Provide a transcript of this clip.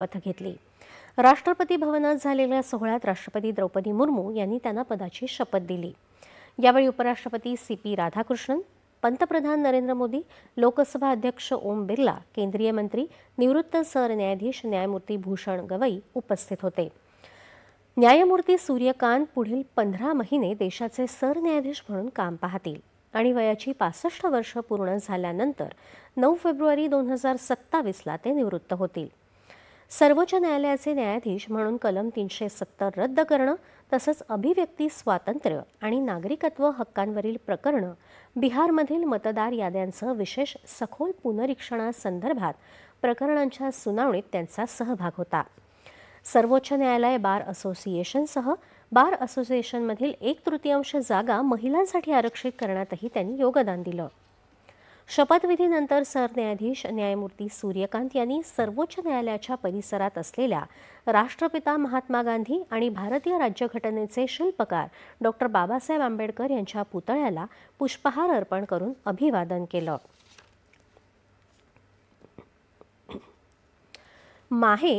शपथ घेतली। राष्ट्रपती भवनात झालेल्या सोहळ्यात राष्ट्रपती द्रौपदी मुर्मू यांनी त्यांना पदाची शपथ दिली। यावेळी उपराष्ट्रपती सी.पी. राधाकृष्णन, पंतप्रधान नरेंद्र मोदी, लोकसभा अध्यक्ष ओम बिर्ला, केंद्रीय मंत्री, निवृत्त सरन्यायाधीश न्यायमूर्ती भूषण गवई उपस्थित होते। न्यायमूर्ती सूर्यकांत पुढील 15 महिने देशाचे सरन्यायाधीश म्हणून काम पाहतील आणि वयाची 65 वर्ष पूर्ण झाल्यानंतर 9 फेब्रुवारी 2027ला ते निवृत्त होतील। सर्वोच्च न्यायालयाचे न्यायाधीश म्हणून कलम 370 रद्द करणं तसंच अभिव्यक्ती स्वातंत्र्य आणि नागरिकत्व हक्कांवरील प्रकरणं, बिहारमधील मतदार याद्यांचं विशेष सखोल पुनरीक्षणासंदर्भात प्रकरणांच्या सुनावणीत त्यांचा सहभाग होता। सर्वोच्च न्यायालय बार असोसिएशनसह बार असोसिएशनमधील 1/3 जागा महिलांसाठी आरक्षित करण्यातही त्यांनी योगदान दिलं। शपथविधीनंतर सरन्यायाधीश न्यायमूर्ती सूर्यकांत यांनी सर्वोच्च न्यायालयाच्या परिसरात असलेल्या राष्ट्रपिता महात्मा गांधी आणि भारतीय राज्यघटनेचे शिल्पकार डॉ. बाबासाहेब आंबेडकर यांच्या पुतळ्याला पुष्पहार अर्पण करून अभिवादन केलं। माहे